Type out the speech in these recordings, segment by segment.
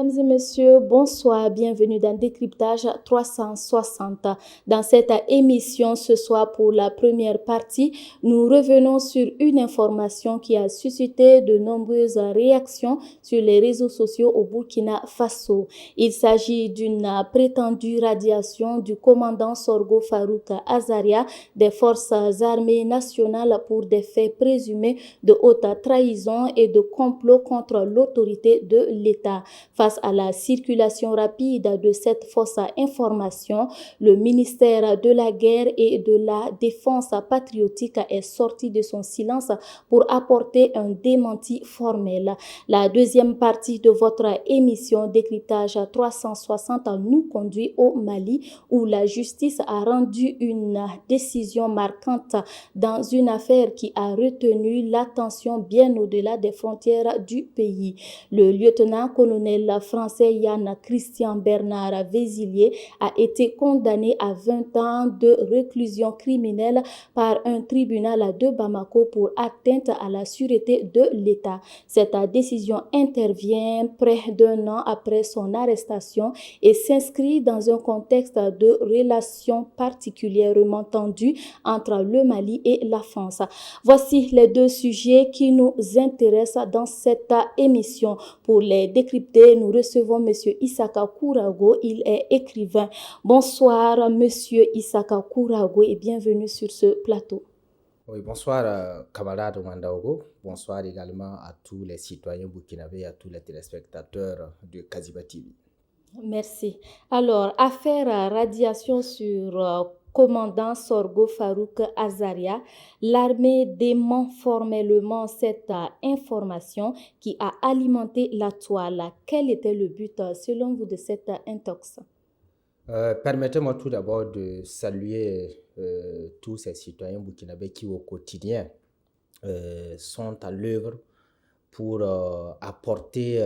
Mesdames et messieurs, bonsoir, bienvenue dans Décryptage 360. Dans cette émission, ce soir pour la première partie, nous revenons sur une information qui a suscité de nombreuses réactions sur les réseaux sociaux au Burkina Faso. Il s'agit d'une prétendue radiation du commandant Sorgo Farouk Azaria des forces armées nationales pour des faits présumés de haute trahison et de complot contre l'autorité de l'État. Face à la circulation rapide de cette fausse information, le ministère de la Guerre et de la Défense patriotique est sorti de son silence pour apporter un démenti formel. La deuxième partie de votre émission Décryptage 360 nous conduit au Mali où la justice a rendu une décision marquante dans une affaire qui a retenu l'attention bien au-delà des frontières du pays. Le lieutenant-colonel français Yann Christian Bernard Vézilier a été condamné à 20 ans de réclusion criminelle par un tribunal de Bamako pour atteinte à la sûreté de l'État. Cette décision intervient près d'un an après son arrestation et s'inscrit dans un contexte de relations particulièrement tendues entre le Mali et la France. Voici les deux sujets qui nous intéressent dans cette émission. Pour les décrypter, nous recevons M. Isaka Kourago. Il est écrivain. Bonsoir, M. Isaka Kourago, et bienvenue sur ce plateau. Oui, bonsoir, camarade Wandaogo. Bonsoir également à tous les citoyens burkinabés et à tous les téléspectateurs de Kaziba TV. Merci. Alors, affaire radiation sur commandant Sorgo Farouk Azaria, l'armée dément formellement cette information qui a alimenté la toile. Quel était le but, selon vous, de cette intox? Permettez-moi tout d'abord de saluer tous ces citoyens burkinabés qui au quotidien sont à l'œuvre pour apporter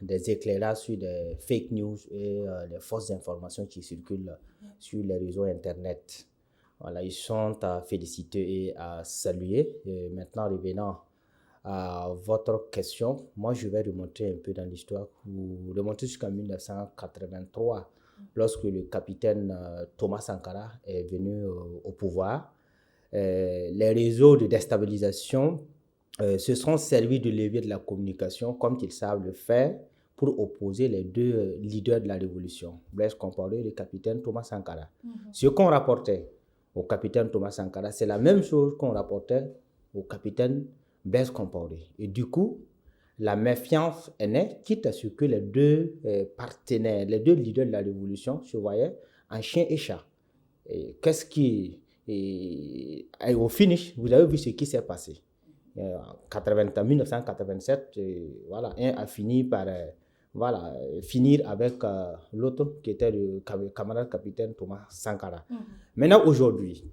des éclairages sur des fake news et les fausses informations qui circulent sur les réseaux Internet. Voilà, ils sont à féliciter et à saluer. Et maintenant, revenant à votre question, moi je vais remonter un peu dans l'histoire, remonter jusqu'en 1983, lorsque le capitaine Thomas Sankara est venu au pouvoir. Les réseaux de déstabilisation se sont servis de levier de la communication comme ils savent le faire pour opposer les deux leaders de la révolution, Blaise Compaoré et le capitaine Thomas Sankara. Ce qu'on rapportait au capitaine Thomas Sankara, c'est la même chose qu'on rapportait au capitaine Blaise Compaoré. Et du coup, la méfiance est née, quitte à ce que les deux partenaires, les deux leaders de la révolution se voyaient en chien et chat. Et au finish, vous avez vu ce qui s'est passé. En 1987, voilà, un a fini par finir avec l'autre qui était le camarade capitaine Thomas Sankara. Maintenant, aujourd'hui,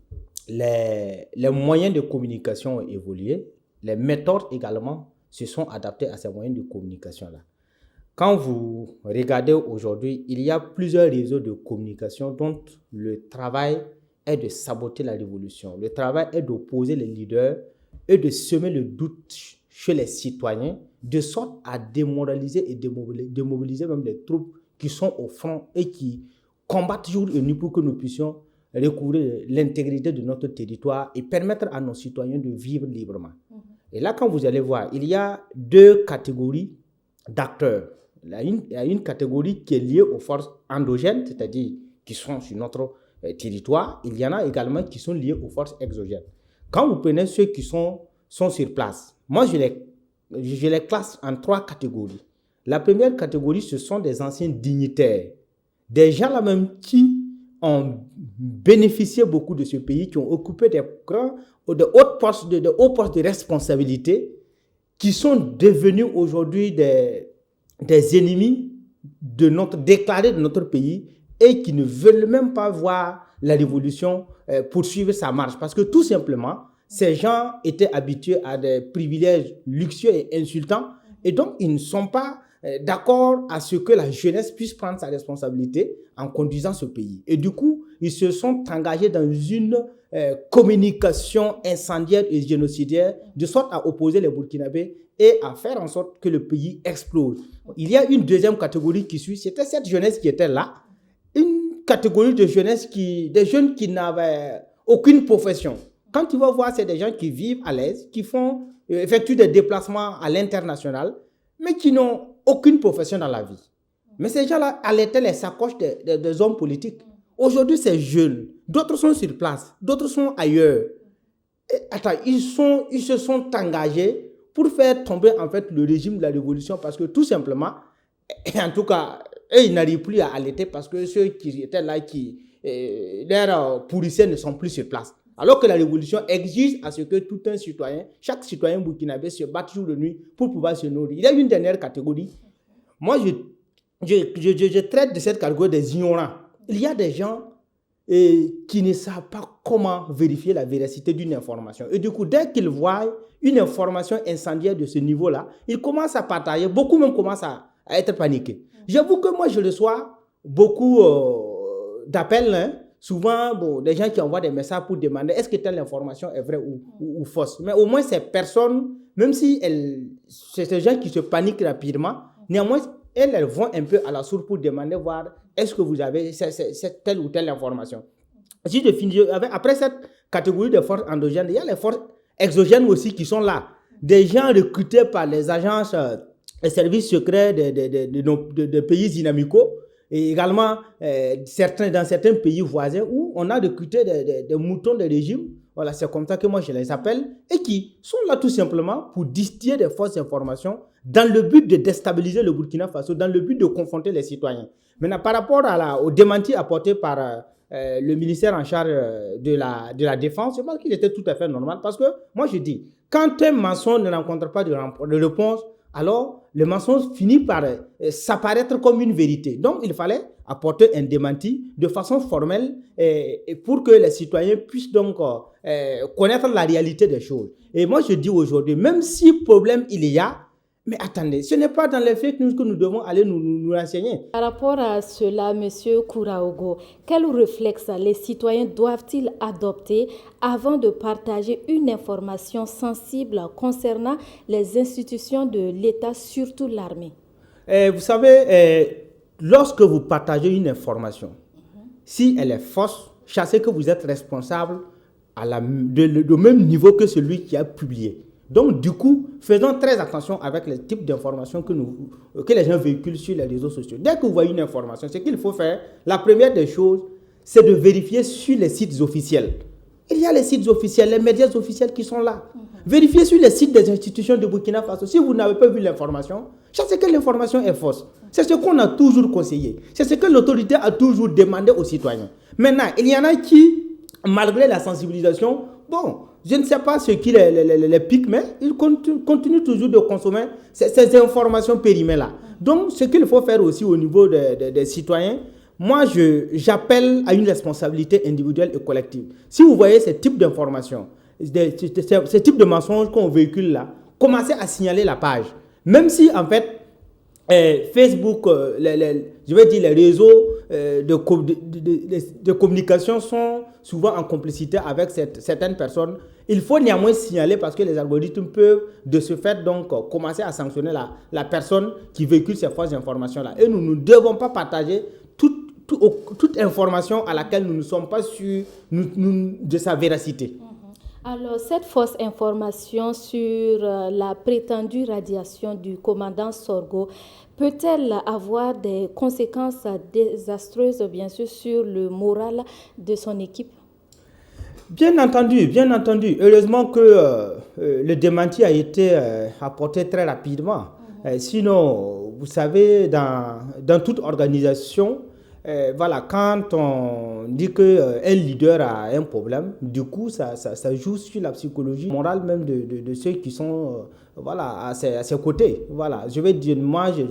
les moyens de communication ont évolué, les méthodes également se sont adaptées à ces moyens de communication-là. Quand vous regardez aujourd'hui, il y a plusieurs réseaux de communication dont le travail est de saboter la révolution. Le travail est d'opposer les leaders et de semer le doute chez les citoyens, de sorte à démoraliser et démobiliser même les troupes qui sont au front et qui combattent jour et nuit pour que nous puissions recouvrir l'intégrité de notre territoire et permettre à nos citoyens de vivre librement. Et là, quand vous allez voir, il y a deux catégories d'acteurs. Il y a une catégorie qui est liée aux forces endogènes, c'est-à-dire qui sont sur notre territoire. Il y en a également qui sont liés aux forces exogènes. Quand vous prenez ceux qui sont sur place, moi je les classe en trois catégories. La première catégorie, ce sont des anciens dignitaires, des gens là même qui ont bénéficié beaucoup de ce pays, qui ont occupé des hauts postes de responsabilité, qui sont devenus aujourd'hui des ennemis déclarés de notre pays et qui ne veulent même pas voir la révolution poursuivre sa marche. Parce que tout simplement, ces gens étaient habitués à des privilèges luxueux et insultants et donc ils ne sont pas d'accord à ce que la jeunesse puisse prendre sa responsabilité en conduisant ce pays. Et du coup, ils se sont engagés dans une communication incendiaire et génocidaire de sorte à opposer les Burkinabés et à faire en sorte que le pays explose. Il y a une deuxième catégorie qui suit, c'était cette jeunesse qui était là, une catégorie de jeunesse des jeunes qui n'avaient aucune profession. Quand tu vas voir, c'est des gens qui vivent à l'aise, qui effectuent des déplacements à l'international, mais qui n'ont aucune profession dans la vie. Mais ces gens-là allaitaient les sacoches des hommes politiques. Aujourd'hui, ces jeunes, d'autres sont sur place, d'autres sont ailleurs. Ils se sont engagés pour faire tomber en fait le régime de la révolution parce que tout simplement, en tout cas, eux, ils n'arrivent plus à allaiter parce que ceux qui étaient là, leurs pourrisseurs ne sont plus sur place. Alors que la révolution exige à ce que tout un citoyen, chaque citoyen burkinabé se batte jour de nuit pour pouvoir se nourrir. Il y a une dernière catégorie. Moi, je traite de cette catégorie des ignorants. Il y a des gens qui ne savent pas comment vérifier la véracité d'une information. Et du coup, dès qu'ils voient une information incendiaire de ce niveau-là, ils commencent à partager. Beaucoup même commencent à être paniqués. J'avoue que moi, je reçois beaucoup d'appels, hein, souvent des gens qui envoient des messages pour demander est-ce que telle information est vraie ou fausse. Mais au moins, ces personnes, même si c'est des gens qui se paniquent rapidement, néanmoins, elles vont un peu à la source pour demander, voir est-ce que vous avez telle ou telle information. Si je finis, après cette catégorie de forces endogènes, il y a les forces exogènes aussi qui sont là. Des gens recrutés par les agences, les services secrets de pays inamicaux et également dans certains pays voisins où on a recruté des moutons de régime. Voilà, c'est comme ça que moi je les appelle et qui sont là tout simplement pour distiller des fausses informations dans le but de déstabiliser le Burkina Faso, dans le but de confronter les citoyens. Maintenant, par rapport au démenti apporté par le ministère en charge de la Défense, je pense qu'il était tout à fait normal parce que moi je dis, quand un mensonge ne rencontre pas de réponse, alors le mensonge finit par s'apparaître comme une vérité. Donc il fallait apporter un démenti de façon formelle et pour que les citoyens puissent donc connaître la réalité des choses. Et moi je dis aujourd'hui, même si problème il y a, mais attendez, ce n'est pas dans les fake news que nous devons aller nous renseigner. Par rapport à cela, M. Kouraogo, quels réflexes les citoyens doivent-ils adopter avant de partager une information sensible concernant les institutions de l'État, surtout l'armée? Vous savez, lorsque vous partagez une information, si elle est fausse, sachez que vous êtes responsable au même niveau que celui qui a publié. Donc, du coup, faisons très attention avec les types d'informations que les gens véhiculent sur les réseaux sociaux. Dès que vous voyez une information, ce qu'il faut faire, la première des choses, c'est de vérifier sur les sites officiels. Il y a les sites officiels, les médias officiels qui sont là. Vérifiez sur les sites des institutions de Burkina Faso. Si vous n'avez pas vu l'information, sachez que l'information est fausse. C'est ce qu'on a toujours conseillé. C'est ce que l'autorité a toujours demandé aux citoyens. Maintenant, il y en a qui, malgré la sensibilisation, je ne sais pas ce qui les pique, mais ils continuent toujours de consommer ces informations périmées-là. Donc, ce qu'il faut faire aussi au niveau des citoyens, moi, j'appelle à une responsabilité individuelle et collective. Si vous voyez ce type d'informations, ce type de mensonges qu'on véhicule là, commencez à signaler la page. Même si, en fait, Facebook, je vais dire les réseaux de communication sont souvent en complicité avec certaines personnes. Il faut néanmoins signaler parce que les algorithmes peuvent de ce fait donc commencer à sanctionner la personne qui véhicule ces fausses informations-là. Et nous ne devons pas partager toute information à laquelle nous ne sommes pas sûrs de sa véracité. Alors, cette fausse information sur la prétendue radiation du commandant Sorgo peut-elle avoir des conséquences désastreuses, bien sûr, sur le moral de son équipe? Bien entendu, bien entendu. Heureusement que le démenti a été apporté très rapidement. Sinon, vous savez, dans toute organisation, voilà, quand on dit qu'un leader a un problème, du coup, ça joue sur la psychologie morale même de ceux qui sont voilà, à ses côtés. Voilà. Je vais dire, moi, je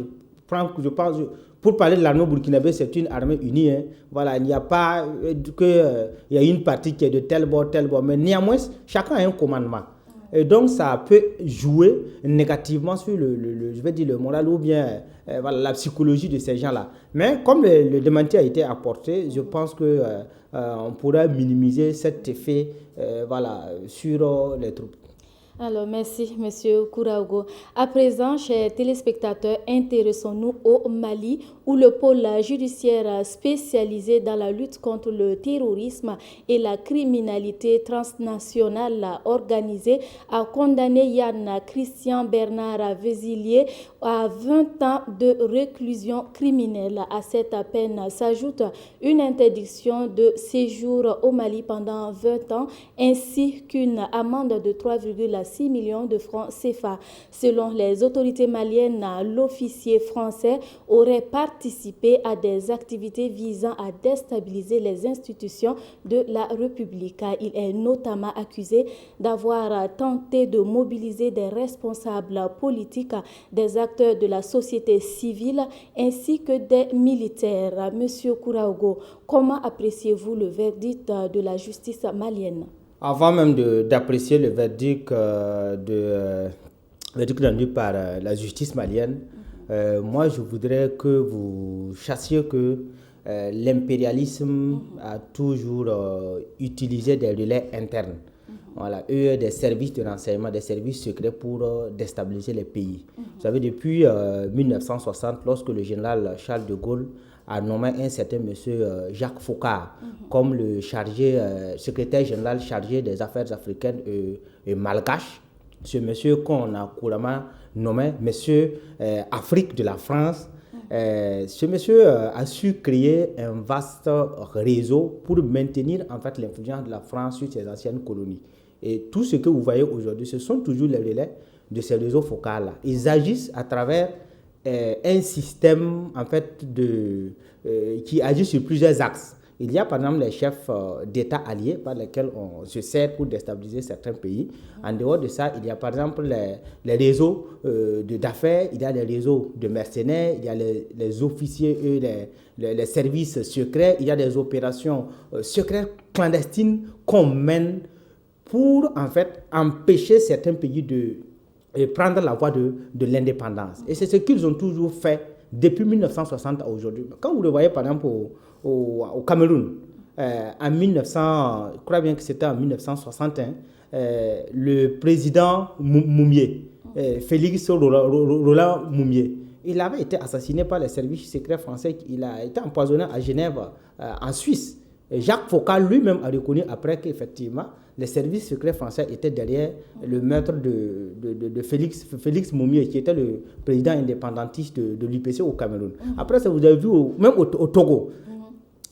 pense, pour parler de l'armée burkinabé, c'est une armée unie. Hein. Voilà, il n'y a pas il y a une partie qui est de tel bord, mais néanmoins, chacun a un commandement. Et donc, ça peut jouer négativement sur je vais dire le moral ou bien voilà, la psychologie de ces gens-là. Mais comme le démenti a été apporté, je pense qu'on pourra minimiser cet effet voilà, sur les troupes. Alors, merci, Monsieur Kouraogo. À présent, chers téléspectateurs, intéressons-nous au Mali, où le pôle judiciaire spécialisé dans la lutte contre le terrorisme et la criminalité transnationale organisée a condamné Yann Christian Bernard Vézilier à 20 ans de réclusion criminelle. À cette peine s'ajoute une interdiction de séjour au Mali pendant 20 ans, ainsi qu'une amende de 3,6 millions de francs CFA. Selon les autorités maliennes, l'officier français aurait participé à des activités visant à déstabiliser les institutions de la République. Il est notamment accusé d'avoir tenté de mobiliser des responsables politiques, des acteurs de la société civile ainsi que des militaires. Monsieur Kouraogo, comment appréciez-vous le verdict de la justice malienne? Avant même d'apprécier le verdict, verdict rendu par la justice malienne, moi je voudrais que vous sachiez que l'impérialisme a toujours utilisé des relais internes. Voilà, eux, des services de renseignement, des services secrets pour déstabiliser les pays. Vous savez, depuis 1960, lorsque le général Charles de Gaulle a nommé un certain monsieur Jacques Foccart comme le secrétaire général chargé des affaires africaines et malgaches. Ce monsieur qu'on a couramment nommé monsieur Afrique de la France. Ce monsieur a su créer un vaste réseau pour maintenir en fait l'influence de la France sur ses anciennes colonies. Et tout ce que vous voyez aujourd'hui, ce sont toujours les relais de ces réseaux focaux-là. Ils agissent à travers un système en fait qui agit sur plusieurs axes. Il y a par exemple les chefs d'État alliés par lesquels on se sert pour déstabiliser certains pays. En dehors de ça, il y a par exemple les réseaux d'affaires, il y a les réseaux de mercenaires, il y a les officiers, les services secrets, il y a des opérations secrètes clandestines qu'on mène pour en fait empêcher certains pays de prendre la voie de l'indépendance. Et c'est ce qu'ils ont toujours fait depuis 1960 à aujourd'hui. Quand vous le voyez par exemple au Cameroun, en 1900, je crois bien que c'était en 1961, le président Moumié, Félix Roland Moumié, il avait été assassiné par les services secrets français. Il a été empoisonné à Genève, en Suisse. Et Jacques Foccart lui-même a reconnu après qu'effectivement, les services secrets français étaient derrière le meurtre de Félix Moumié, qui était le président indépendantiste de l'UPC au Cameroun. Après ça, vous avez vu même au Togo.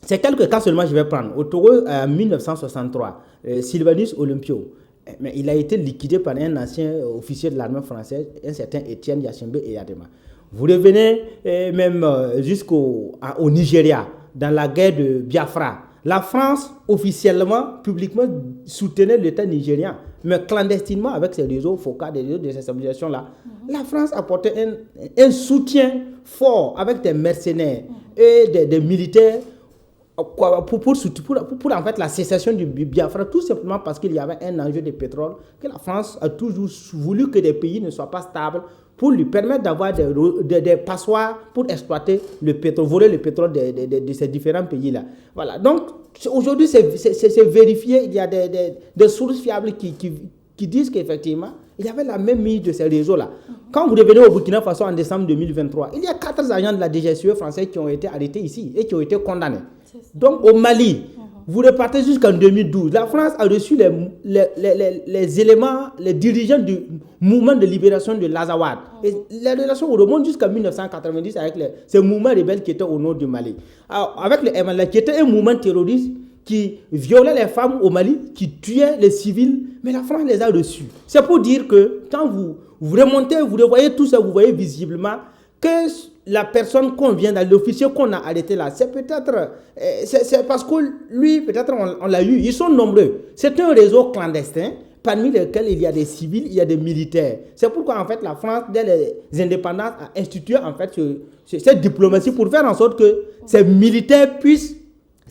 C'est quelques cas seulement que je vais prendre. Au Togo, en 1963, Sylvanus Olympio, mais il a été liquidé par un ancien officier de l'armée française, un certain Étienne Yachimbe Eyadema. Vous revenez même jusqu'au Nigeria, dans la guerre de Biafra. La France, officiellement, publiquement, soutenait l'État nigérien, mais clandestinement, avec ses réseaux focaux, des réseaux de déstabilisation-là, la France apportait un soutien fort avec des mercenaires et des militaires pour en fait la cessation du Biafra, tout simplement parce qu'il y avait un enjeu de pétrole, que la France a toujours voulu que des pays ne soient pas stables pour lui permettre d'avoir des passoires pour exploiter le pétrole, voler le pétrole de ces différents pays-là. Voilà. Donc, aujourd'hui, c'est vérifié. Il y a des sources fiables qui disent qu'effectivement, il y avait la même mise de ces réseaux-là. Quand vous revenez au Burkina Faso en décembre 2023, il y a 4 agents de la DGSE français qui ont été arrêtés ici et qui ont été condamnés. Donc, au Mali, vous repartez jusqu'en 2012. La France a reçu les éléments, les dirigeants du mouvement de libération de l'Azawad. Et les relations remontent jusqu'en 1990 avec ces mouvements rebelles qui étaient au nord du Mali. Alors, avec le MLA, qui était un mouvement terroriste qui violait les femmes au Mali, qui tuait les civils, mais la France les a reçus. C'est pour dire que quand vous remontez, vous revoyez tout ça, vous voyez visiblement que la personne qu'on vient, l'officier qu'on a arrêté là, c'est peut-être, c'est parce que lui, peut-être on l'a eu, ils sont nombreux. C'est un réseau clandestin, parmi lesquels il y a des civils, il y a des militaires. C'est pourquoi en fait la France, dès les indépendances, a institué en fait cette diplomatie pour faire en sorte que ces militaires puissent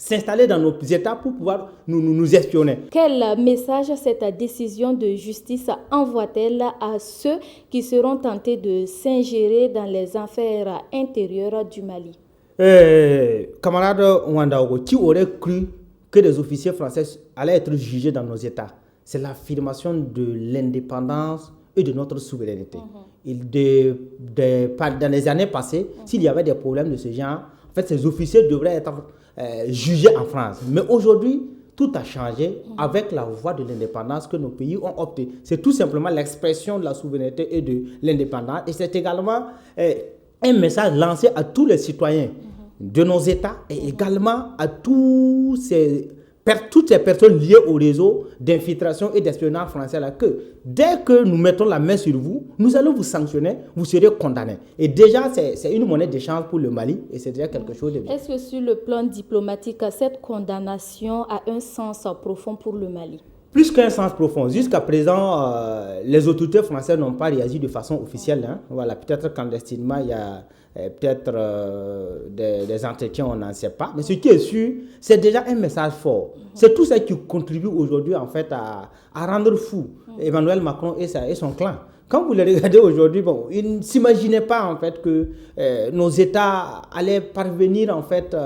s'installer dans nos États pour pouvoir nous espionner. Quel message cette décision de justice envoie-t-elle à ceux qui seront tentés de s'ingérer dans les affaires intérieures du Mali? Camarade Ouandaogo, qui aurait cru que des officiers français allaient être jugés dans nos États? c'est l'affirmation de l'indépendance et de notre souveraineté. Dans les années passées, s'il y avait des problèmes de ce genre, en fait, ces officiers devraient être jugés en France. Mais aujourd'hui, tout a changé avec la voie de l'indépendance que nos pays ont opté. C'est tout simplement l'expression de la souveraineté et de l'indépendance. Et c'est également un message lancé à tous les citoyens de nos États et également à toutes ces personnes liées au réseau d'infiltration et d'espionnage français là, que dès que nous mettons la main sur vous, nous allons vous sanctionner, vous serez condamnés. Et déjà, c'est une monnaie d'échange pour le Mali et c'est déjà quelque chose de bien. Est-ce que sur le plan diplomatique, cette condamnation a un sens profond pour le Mali? Plus qu'un sens profond. Jusqu'à présent, les autorités françaises n'ont pas réagi de façon officielle. Hein. Voilà, peut-être clandestinement, il y a peut-être des entretiens, on n'en sait pas. Mais ce qui est sûr, c'est déjà un message fort. C'est tout ça qui contribue aujourd'hui en fait à rendre fou Emmanuel Macron et son clan. Quand vous les regardez aujourd'hui, bon, ils ne s'imaginaient pas en fait que nos États allaient parvenir en fait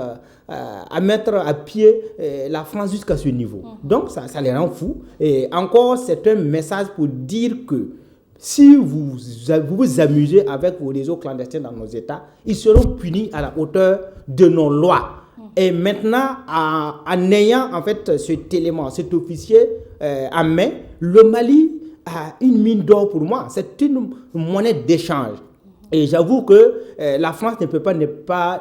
à mettre à pied la France jusqu'à ce niveau. Donc ça les rend fous. Et encore, c'est un message pour dire que si vous vous amusez avec vos réseaux clandestins dans nos États, ils seront punis à la hauteur de nos lois. Et maintenant, en ayant en fait cet élément, cet officier en main, le Mali a une mine d'or pour moi. C'est une monnaie d'échange. Et j'avoue que la France ne peut pas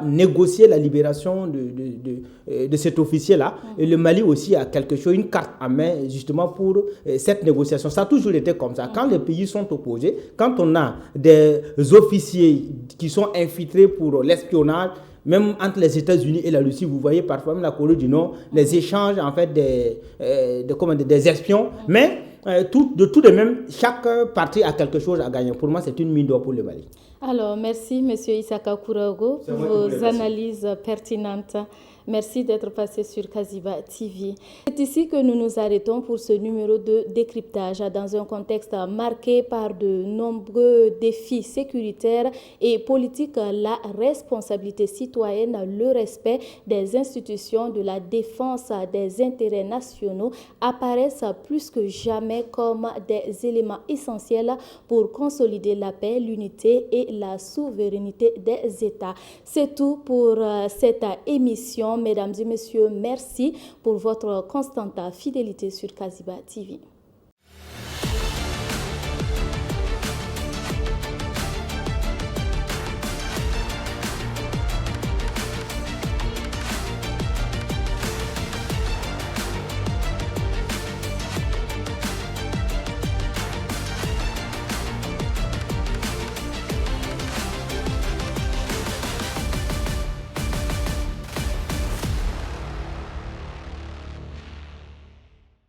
négocier la libération de cet officier-là. Et le Mali aussi a quelque chose, une carte en main justement pour cette négociation. Ça a toujours été comme ça. Quand les pays sont opposés, quand on a des officiers qui sont infiltrés pour l'espionnage, même entre les États-Unis et la Russie, vous voyez parfois même la Corée du Nord, les échanges en fait des espions. Mais de tout de même, chaque partie a quelque chose à gagner. Pour moi, c'est une mine d'or pour le Mali. Alors, merci, M. Issaka Kourago, pour vos analyses pertinentes. Merci d'être passé sur Kaziba TV. C'est ici que nous nous arrêtons pour ce numéro de décryptage dans un contexte marqué par de nombreux défis sécuritaires et politiques. La responsabilité citoyenne, le respect des institutions, de la défense des intérêts nationaux apparaissent plus que jamais comme des éléments essentiels pour consolider la paix, l'unité et la souveraineté des États. C'est tout pour cette émission. Mesdames et messieurs, merci pour votre constante fidélité sur Kaziba TV.